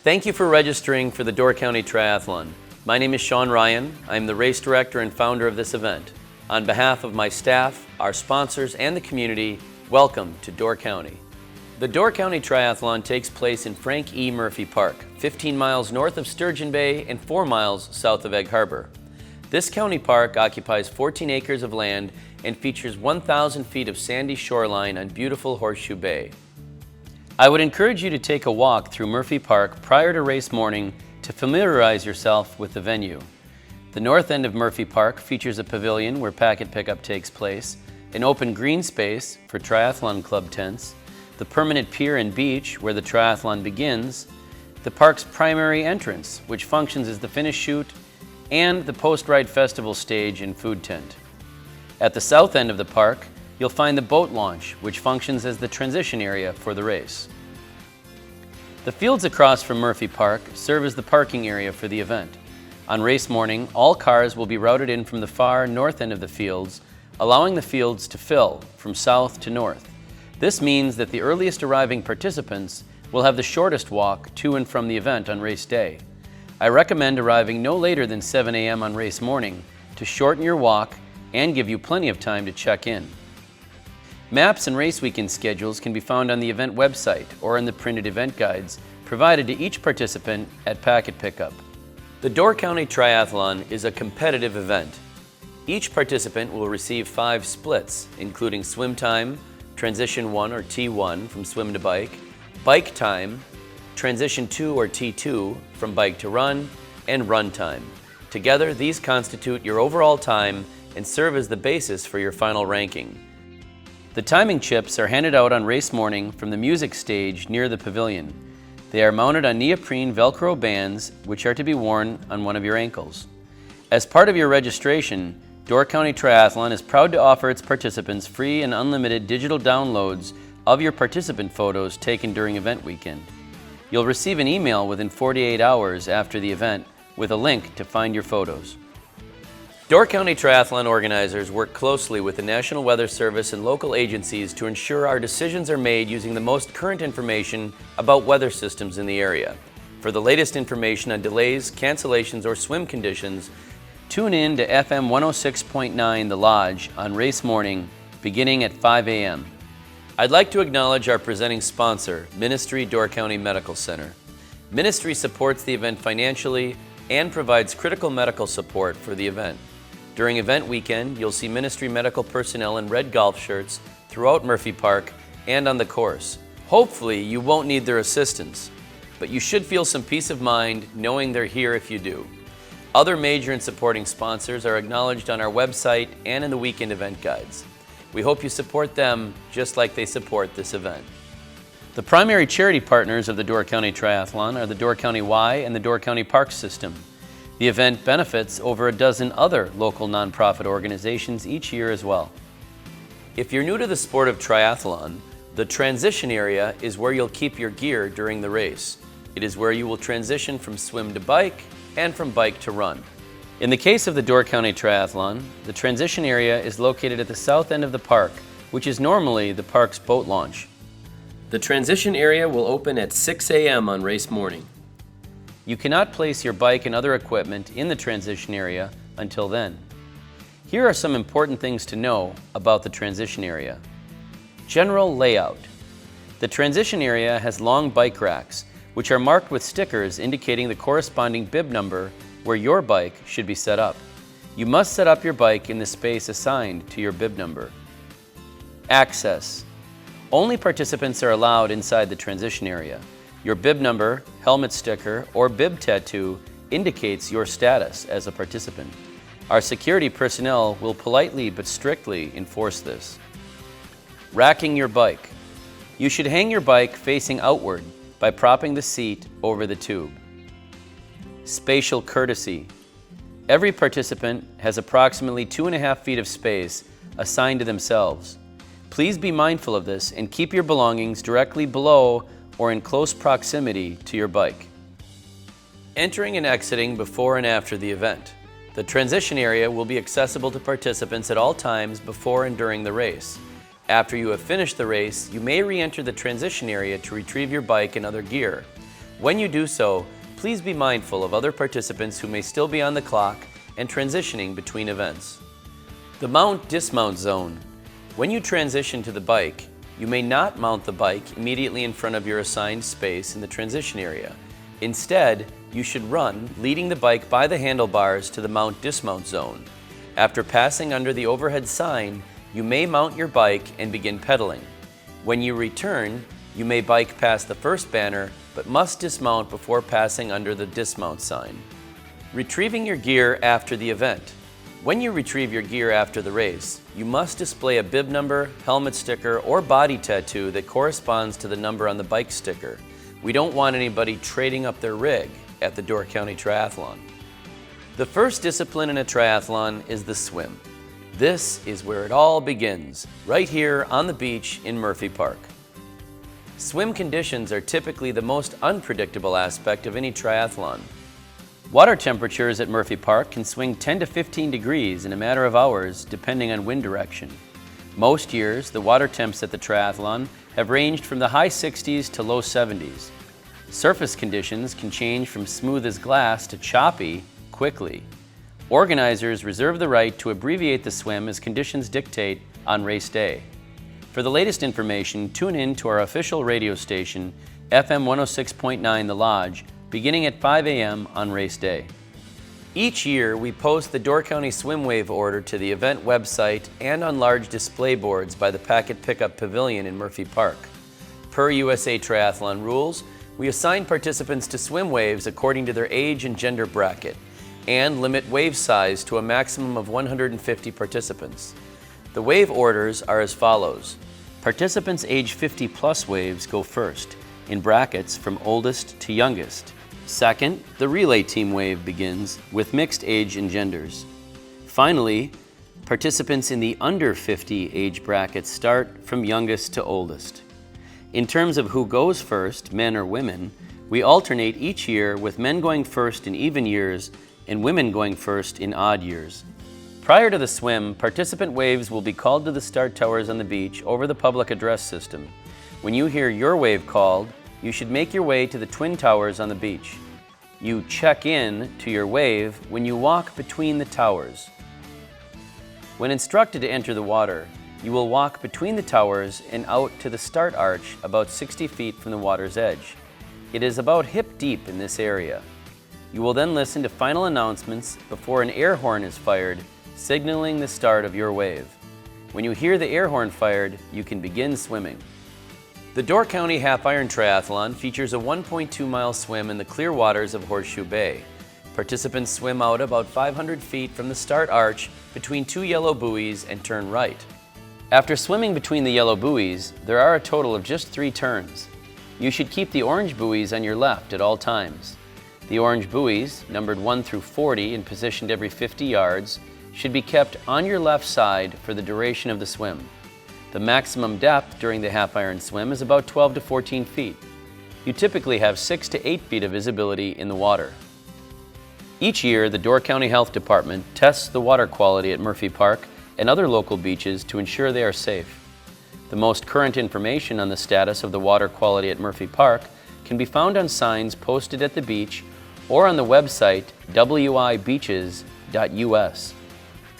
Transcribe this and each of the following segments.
Thank you for registering for the Door County Triathlon. My name is Sean Ryan. I'm the race director and founder of this event. On behalf of my staff, our sponsors, and the community, welcome to Door County. The Door County Triathlon takes place in Frank E. Murphy Park, 15 miles north of Sturgeon Bay and 4 miles south of Egg Harbor. This county park occupies 14 acres of land and features 1,000 feet of sandy shoreline on beautiful Horseshoe Bay. I would encourage you to take a walk through Murphy Park prior to race morning to familiarize yourself with the venue. The north end of Murphy Park features a pavilion where packet pickup takes place, an open green space for triathlon club tents, the permanent pier and beach where the triathlon begins, the park's primary entrance, which functions as the finish chute, and the post-ride festival stage and food tent. At the south end of the park, you'll find the boat launch, which functions as the transition area for the race. The fields across from Murphy Park serve as the parking area for the event. On race morning, all cars will be routed in from the far north end of the fields, allowing the fields to fill from south to north. This means that the earliest arriving participants will have the shortest walk to and from the event on race day. I recommend arriving no later than 7 a.m. on race morning to shorten your walk and give you plenty of time to check in. Maps and race weekend schedules can be found on the event website or in the printed event guides provided to each participant at packet pickup. The Door County Triathlon is a competitive event. Each participant will receive 5 splits, including swim time, transition 1 or T1 from swim to bike time, transition 2 or T2 from bike to run, and run time. Together, these constitute your overall time and serve as the basis for your final ranking. The timing chips are handed out on race morning from the music stage near the pavilion. They are mounted on neoprene Velcro bands, which are to be worn on one of your ankles. As part of your registration, Door County Triathlon is proud to offer its participants free and unlimited digital downloads of your participant photos taken during event weekend. You'll receive an email within 48 hours after the event with a link to find your photos. Door County Triathlon organizers work closely with the National Weather Service and local agencies to ensure our decisions are made using the most current information about weather systems in the area. For the latest information on delays, cancellations, or swim conditions, tune in to FM 106.9 The Lodge on race morning beginning at 5 a.m. I'd like to acknowledge our presenting sponsor, Ministry Door County Medical Center. Ministry supports the event financially and provides critical medical support for the event. During event weekend, you'll see Ministry medical personnel in red golf shirts throughout Murphy Park and on the course. Hopefully, you won't need their assistance, but you should feel some peace of mind knowing they're here if you do. Other major and supporting sponsors are acknowledged on our website and in the weekend event guides. We hope you support them just like they support this event. The primary charity partners of the Door County Triathlon are the Door County Y and the Door County Park System. The event benefits over a dozen other local nonprofit organizations each year as well. If you're new to the sport of triathlon, the transition area is where you'll keep your gear during the race. It is where you will transition from swim to bike and from bike to run. In the case of the Door County Triathlon, the transition area is located at the south end of the park, which is normally the park's boat launch. The transition area will open at 6 a.m. on race morning. You cannot place your bike and other equipment in the transition area until then. Here are some important things to know about the transition area. General layout. The transition area has long bike racks, which are marked with stickers indicating the corresponding bib number where your bike should be set up. You must set up your bike in the space assigned to your bib number. Access. Only participants are allowed inside the transition area. Your bib number, helmet sticker, or bib tattoo indicates your status as a participant. Our security personnel will politely but strictly enforce this. Racking your bike. You should hang your bike facing outward by propping the seat over the tube. Spatial courtesy. Every participant has approximately 2.5 feet of space assigned to themselves. Please be mindful of this and keep your belongings directly below or in close proximity to your bike. Entering and exiting before and after the event. The transition area will be accessible to participants at all times before and during the race. After you have finished the race, you may re-enter the transition area to retrieve your bike and other gear. When you do so, please be mindful of other participants who may still be on the clock and transitioning between events. The mount-dismount zone. When you transition to the bike, you may not mount the bike immediately in front of your assigned space in the transition area. Instead, you should run, leading the bike by the handlebars to the mount-dismount zone. After passing under the overhead sign, you may mount your bike and begin pedaling. When you return, you may bike past the first banner, but must dismount before passing under the dismount sign. Retrieving your gear after the event. When you retrieve your gear after the race, you must display a bib number, helmet sticker, or body tattoo that corresponds to the number on the bike sticker. We don't want anybody trading up their rig at the Door County Triathlon. The first discipline in a triathlon is the swim. This is where it all begins, right here on the beach in Murphy Park. Swim conditions are typically the most unpredictable aspect of any triathlon. Water temperatures at Murphy Park can swing 10 to 15 degrees in a matter of hours, depending on wind direction. Most years, the water temps at the triathlon have ranged from the high 60s to low 70s. Surface conditions can change from smooth as glass to choppy quickly. Organizers reserve the right to abbreviate the swim as conditions dictate on race day. For the latest information, tune in to our official radio station, FM 106.9 The Lodge, beginning at 5 a.m. on race day. Each year, we post the Door County Swim Wave order to the event website and on large display boards by the Packet Pickup Pavilion in Murphy Park. Per USA Triathlon rules, we assign participants to swim waves according to their age and gender bracket, and limit wave size to a maximum of 150 participants. The wave orders are as follows. Participants age 50+ waves go first, in brackets from oldest to youngest. Second, the relay team wave begins with mixed age and genders. Finally, participants in the under 50 age bracket start from youngest to oldest. In terms of who goes first, men or women, we alternate each year with men going first in even years and women going first in odd years. Prior to the swim, participant waves will be called to the start towers on the beach over the public address system. When you hear your wave called, you should make your way to the Twin Towers on the beach. You check in to your wave when you walk between the towers. When instructed to enter the water, you will walk between the towers and out to the start arch about 60 feet from the water's edge. It is about hip deep in this area. You will then listen to final announcements before an air horn is fired, signaling the start of your wave. When you hear the air horn fired, you can begin swimming. The Door County Half Iron Triathlon features a 1.2-mile swim in the clear waters of Horseshoe Bay. Participants swim out about 500 feet from the start arch between two yellow buoys and turn right. After swimming between the yellow buoys, there are a total of just 3 turns. You should keep the orange buoys on your left at all times. The orange buoys, numbered 1 through 40 and positioned every 50 yards, should be kept on your left side for the duration of the swim. The maximum depth during the half iron swim is about 12 to 14 feet. You typically have 6 to 8 feet of visibility in the water. Each year, the Door County Health Department tests the water quality at Murphy Park and other local beaches to ensure they are safe. The most current information on the status of the water quality at Murphy Park can be found on signs posted at the beach or on the website wibeaches.us.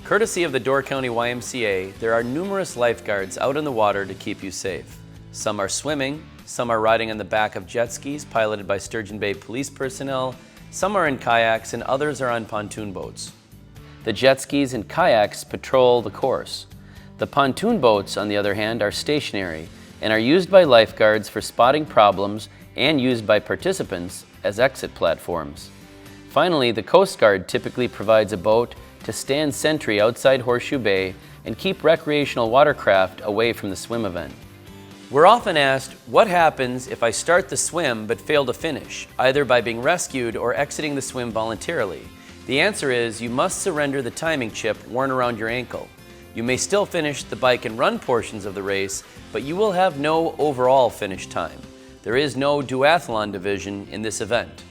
Courtesy of the Door County YMCA, there are numerous lifeguards out in the water to keep you safe. Some are swimming, some are riding on the back of jet skis piloted by Sturgeon Bay police personnel, some are in kayaks, and others are on pontoon boats. The jet skis and kayaks patrol the course. The pontoon boats, on the other hand, are stationary and are used by lifeguards for spotting problems and used by participants as exit platforms. Finally, the Coast Guard typically provides a boat to stand sentry outside Horseshoe Bay and keep recreational watercraft away from the swim event. We're often asked, what happens if I start the swim but fail to finish, either by being rescued or exiting the swim voluntarily? The answer is you must surrender the timing chip worn around your ankle. You may still finish the bike and run portions of the race, but you will have no overall finish time. There is no duathlon division in this event.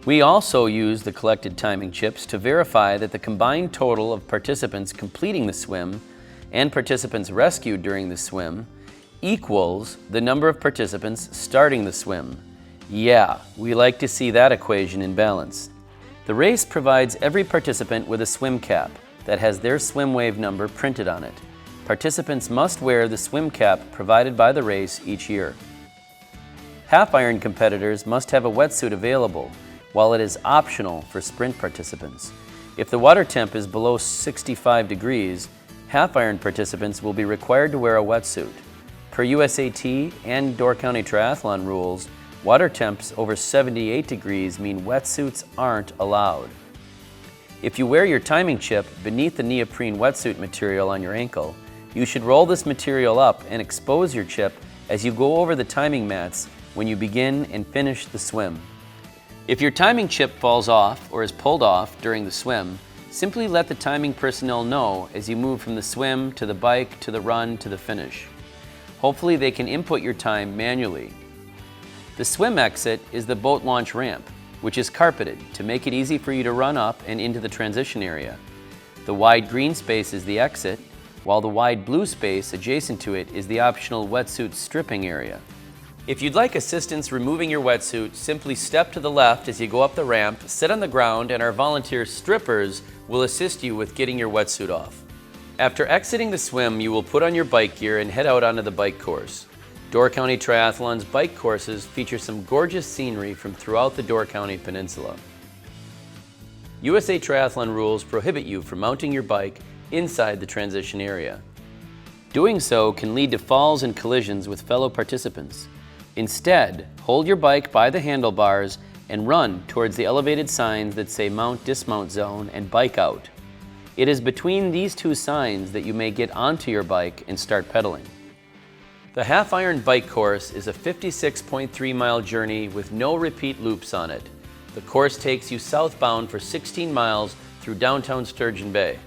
We also use the collected timing chips to verify that the combined total of participants completing the swim and participants rescued during the swim equals the number of participants starting the swim. Yeah, we like to see that equation in balance. The race provides every participant with a swim cap that has their swim wave number printed on it. Participants must wear the swim cap provided by the race each year. Half iron competitors must have a wetsuit available, while it is optional for sprint participants. If the water temp is below 65 degrees, half iron participants will be required to wear a wetsuit. Per USAT and Door County Triathlon rules, water temps over 78 degrees mean wetsuits aren't allowed. If you wear your timing chip beneath the neoprene wetsuit material on your ankle, you should roll this material up and expose your chip as you go over the timing mats when you begin and finish the swim. If your timing chip falls off or is pulled off during the swim, simply let the timing personnel know as you move from the swim to the bike to the run to the finish. Hopefully they can input your time manually. The swim exit is the boat launch ramp, which is carpeted to make it easy for you to run up and into the transition area. The wide green space is the exit, while the wide blue space adjacent to it is the optional wetsuit stripping area. If you'd like assistance removing your wetsuit, simply step to the left as you go up the ramp, sit on the ground, and our volunteer strippers will assist you with getting your wetsuit off. After exiting the swim, you will put on your bike gear and head out onto the bike course. Door County Triathlon's bike courses feature some gorgeous scenery from throughout the Door County Peninsula. USA Triathlon rules prohibit you from mounting your bike inside the transition area. Doing so can lead to falls and collisions with fellow participants. Instead, hold your bike by the handlebars and run towards the elevated signs that say Mount Dismount Zone and Bike Out. It is between these two signs that you may get onto your bike and start pedaling. The Half Iron Bike Course is a 56.3-mile journey with no repeat loops on it. The course takes you southbound for 16 miles through downtown Sturgeon Bay.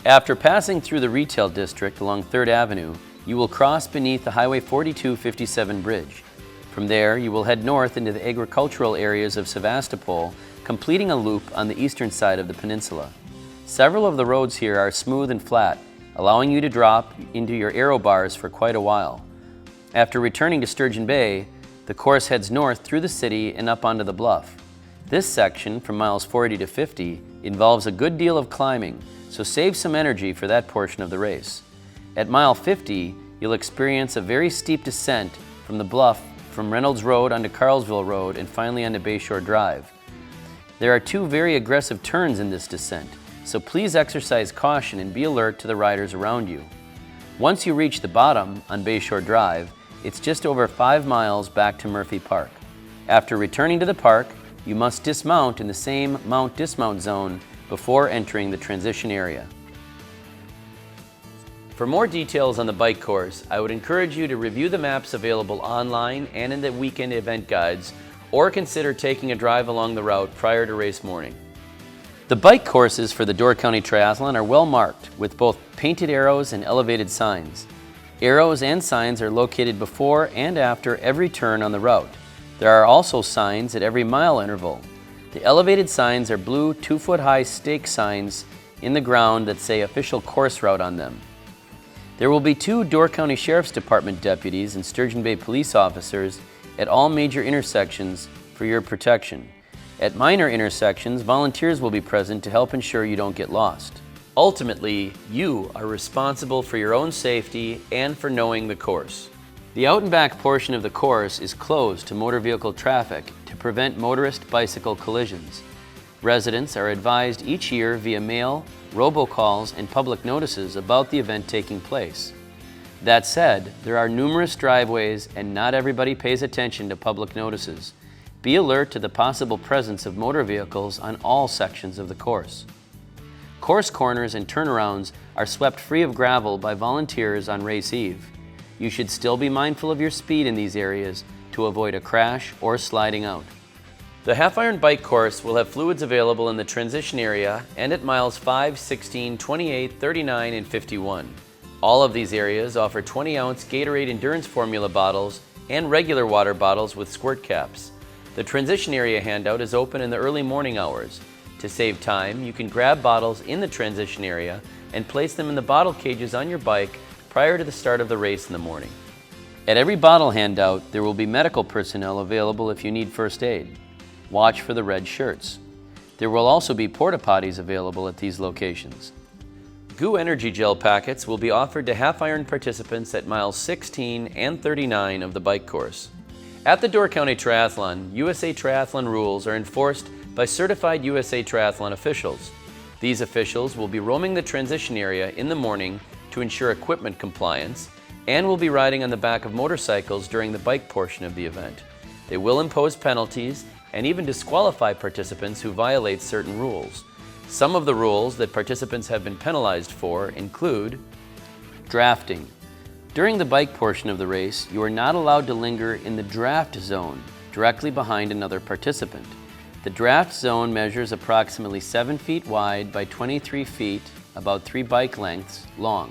After passing through the retail district along 3rd Avenue, you will cross beneath the Highway 4257 bridge. From there, you will head north into the agricultural areas of Sevastopol, completing a loop on the eastern side of the peninsula. Several of the roads here are smooth and flat, allowing you to drop into your aero bars for quite a while. After returning to Sturgeon Bay, the course heads north through the city and up onto the bluff. This section, from miles 40 to 50, involves a good deal of climbing, so save some energy for that portion of the race. At mile 50, you'll experience a very steep descent from the bluff from Reynolds Road onto Carlsville Road and finally onto Bayshore Drive. There are two very aggressive turns in this descent, so please exercise caution and be alert to the riders around you. Once you reach the bottom on Bayshore Drive, it's just over 5 miles back to Murphy Park. After returning to the park, you must dismount in the same Mount Dismount Zone before entering the transition area. For more details on the bike course, I would encourage you to review the maps available online and in the weekend event guides, or consider taking a drive along the route prior to race morning. The bike courses for the Door County Triathlon are well marked with both painted arrows and elevated signs. Arrows and signs are located before and after every turn on the route. There are also signs at every mile interval. The elevated signs are blue 2-foot-high stake signs in the ground that say official course route on them. There will be 2 Door County Sheriff's Department deputies and Sturgeon Bay police officers at all major intersections for your protection. At minor intersections, volunteers will be present to help ensure you don't get lost. Ultimately, you are responsible for your own safety and for knowing the course. The out and back portion of the course is closed to motor vehicle traffic to prevent motorist-bicycle collisions. Residents are advised each year via mail, robocalls, and public notices about the event taking place. That said, there are numerous driveways and not everybody pays attention to public notices. Be alert to the possible presence of motor vehicles on all sections of the course. Course corners and turnarounds are swept free of gravel by volunteers on race eve. You should still be mindful of your speed in these areas to avoid a crash or sliding out. The Half Iron Bike Course will have fluids available in the transition area and at miles 5, 16, 28, 39, and 51. All of these areas offer 20-ounce Gatorade Endurance Formula bottles and regular water bottles with squirt caps. The transition area handout is open in the early morning hours. To save time, you can grab bottles in the transition area and place them in the bottle cages on your bike prior to the start of the race in the morning. At every bottle handout, there will be medical personnel available if you need first aid. Watch for the red shirts. There will also be porta potties available at these locations. GU Energy Gel packets will be offered to half iron participants at miles 16 and 39 of the bike course. At the Door County Triathlon, USA Triathlon rules are enforced by certified USA Triathlon officials. These officials will be roaming the transition area in the morning to ensure equipment compliance and will be riding on the back of motorcycles during the bike portion of the event. They will impose penalties and even disqualify participants who violate certain rules. Some of the rules that participants have been penalized for include drafting. During the bike portion of the race, you are not allowed to linger in the draft zone directly behind another participant. The draft zone measures approximately 7 feet wide by 23 feet, about 3 bike lengths, long.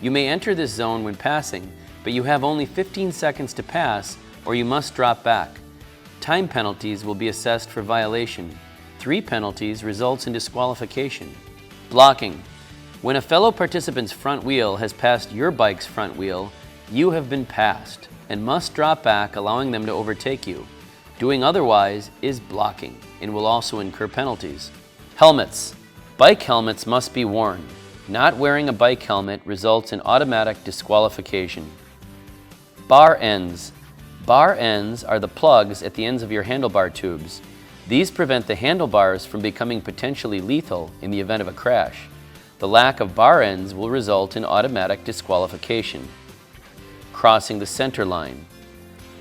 You may enter this zone when passing, but you have only 15 seconds to pass or you must drop back. Time penalties will be assessed for violation. 3 penalties results in disqualification. Blocking. When a fellow participant's front wheel has passed your bike's front wheel, you have been passed and must drop back, allowing them to overtake you. Doing otherwise is blocking and will also incur penalties. Helmets. Bike helmets must be worn. Not wearing a bike helmet results in automatic disqualification. Bar ends. Bar ends are the plugs at the ends of your handlebar tubes. These prevent the handlebars from becoming potentially lethal in the event of a crash. The lack of bar ends will result in automatic disqualification. Crossing the center line.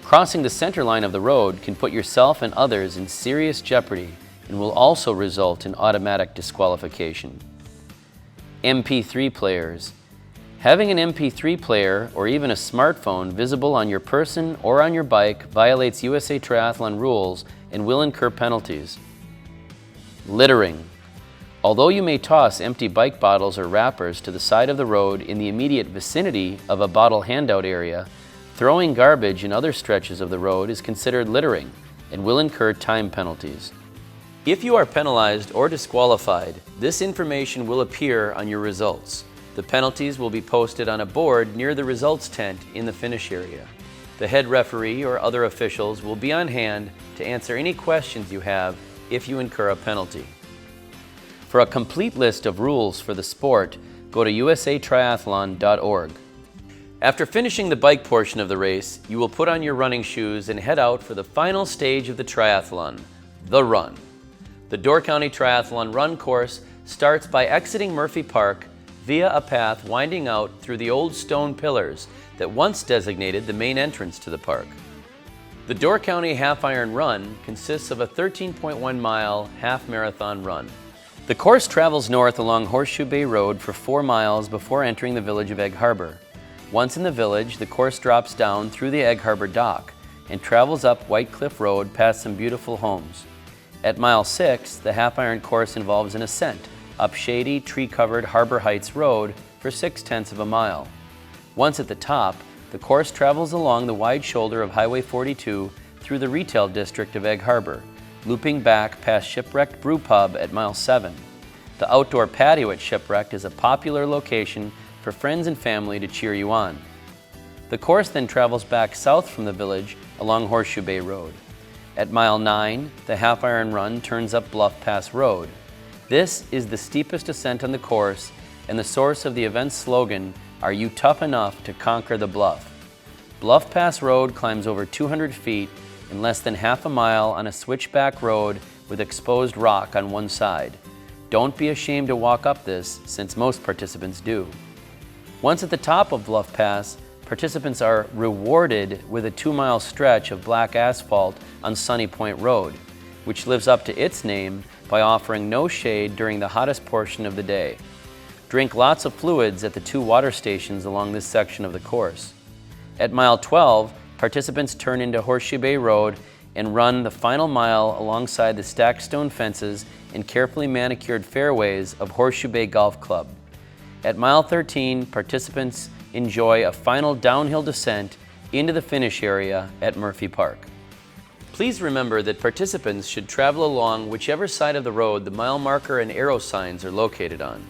Crossing the center line of the road can put yourself and others in serious jeopardy and will also result in automatic disqualification. MP3 players. Having an MP3 player or even a smartphone visible on your person or on your bike violates USA Triathlon rules and will incur penalties. Littering. Although you may toss empty bike bottles or wrappers to the side of the road in the immediate vicinity of a bottle handout area, throwing garbage in other stretches of the road is considered littering and will incur time penalties. If you are penalized or disqualified, this information will appear on your results. The penalties will be posted on a board near the results tent in the finish area. The head referee or other officials will be on hand to answer any questions you have if you incur a penalty. For a complete list of rules for the sport, go to usatriathlon.org. After finishing the bike portion of the race, you will put on your running shoes and head out for the final stage of the triathlon, the run. The Door County Triathlon Run course starts by exiting Murphy Park via a path winding out through the old stone pillars that once designated the main entrance to the park. The Door County Half Iron Run consists of a 13.1 mile half marathon run. The course travels north along Horseshoe Bay Road for 4 miles before entering the village of Egg Harbor. Once in the village, the course drops down through the Egg Harbor dock and travels up White Cliff Road past some beautiful homes. At mile 6, the half iron course involves an ascent up shady, tree-covered Harbor Heights Road for 6/10 of a mile. Once at the top, the course travels along the wide shoulder of Highway 42 through the retail district of Egg Harbor, looping back past Shipwrecked Brew Pub at mile 7. The outdoor patio at Shipwrecked is a popular location for friends and family to cheer you on. The course then travels back south from the village along Horseshoe Bay Road. At mile 9, the half iron run turns up Bluff Pass Road. This is the steepest ascent on the course and the source of the event's slogan, "Are you tough enough to conquer the bluff?" Bluff Pass Road climbs over 200 feet in less than half a mile on a switchback road with exposed rock on one side. Don't be ashamed to walk up this, since most participants do. Once at the top of Bluff Pass, participants are rewarded with a 2-mile stretch of black asphalt on Sunny Point Road, which lives up to its name by offering no shade during the hottest portion of the day. Drink lots of fluids at the 2 water stations along this section of the course. At mile 12, participants turn into Horseshoe Bay Road and run the final mile alongside the stacked stone fences and carefully manicured fairways of Horseshoe Bay Golf Club. At mile 13, participants enjoy a final downhill descent into the finish area at Murphy Park. Please remember that participants should travel along whichever side of the road the mile marker and arrow signs are located on.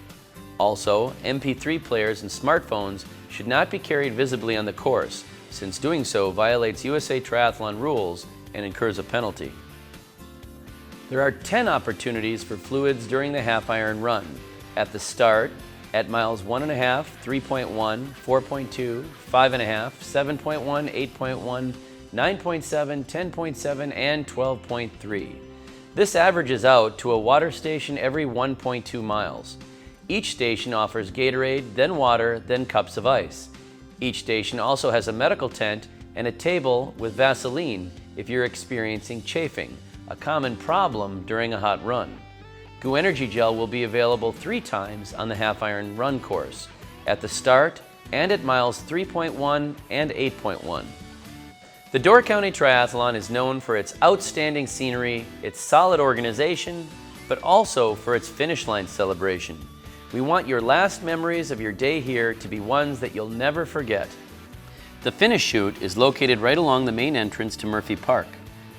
Also, MP3 players and smartphones should not be carried visibly on the course, since doing so violates USA Triathlon rules and incurs a penalty. There are 10 opportunities for fluids during the half iron run: at the start, at miles 1.5, 3.1, 4.2, 5.5, 7.1, 8.1, 9.7, 10.7, and 12.3. This averages out to a water station every 1.2 miles. Each station offers Gatorade, then water, then cups of ice. Each station also has a medical tent and a table with Vaseline if you're experiencing chafing, a common problem during a hot run. GU Energy Gel will be available 3 times on the half iron run course, at the start and at miles 3.1 and 8.1. The Door County Triathlon is known for its outstanding scenery, its solid organization, but also for its finish line celebration. We want your last memories of your day here to be ones that you'll never forget. The finish chute is located right along the main entrance to Murphy Park.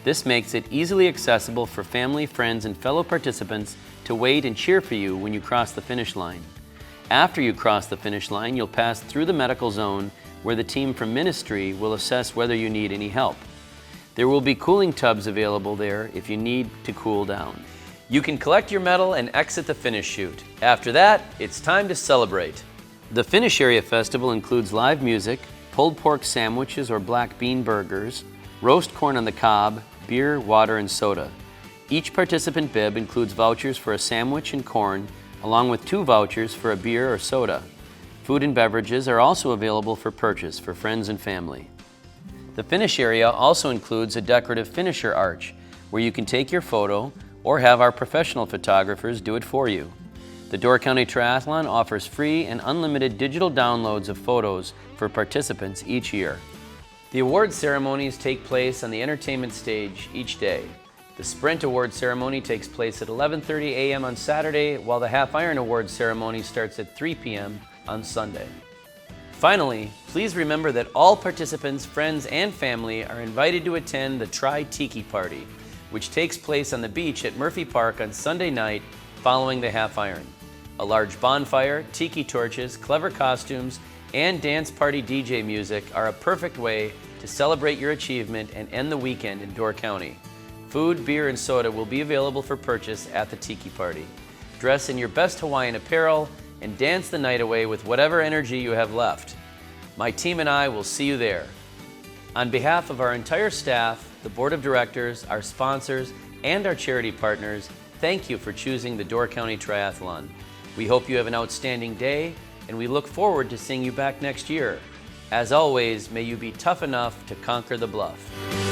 This makes it easily accessible for family, friends, and fellow participants to wait and cheer for you when you cross the finish line. After you cross the finish line, you'll pass through the medical zone where the team from Ministry will assess whether you need any help. There will be cooling tubs available there if you need to cool down. You can collect your medal and exit the finish chute. After that, it's time to celebrate. The Finish Area Festival includes live music, pulled pork sandwiches or black bean burgers, roast corn on the cob, beer, water, and soda. Each participant bib includes vouchers for a sandwich and corn, along with 2 vouchers for a beer or soda. Food and beverages are also available for purchase for friends and family. The finish area also includes a decorative finisher arch, where you can take your photo or have our professional photographers do it for you. The Door County Triathlon offers free and unlimited digital downloads of photos for participants each year. The award ceremonies take place on the entertainment stage each day. The Sprint Award ceremony takes place at 11:30 a.m. on Saturday, while the Half Iron Award ceremony starts at 3 p.m. on Sunday. Finally, please remember that all participants, friends, and family are invited to attend the Tri Tiki Party, which takes place on the beach at Murphy Park on Sunday night following the Half Iron. A large bonfire, tiki torches, clever costumes, and dance party DJ music are a perfect way to celebrate your achievement and end the weekend in Door County. Food, beer, and soda will be available for purchase at the Tiki Party. Dress in your best Hawaiian apparel and dance the night away with whatever energy you have left. My team and I will see you there. On behalf of our entire staff, the Board of Directors, our sponsors, and our charity partners, thank you for choosing the Door County Triathlon. We hope you have an outstanding day, and we look forward to seeing you back next year. As always, may you be tough enough to conquer the bluff.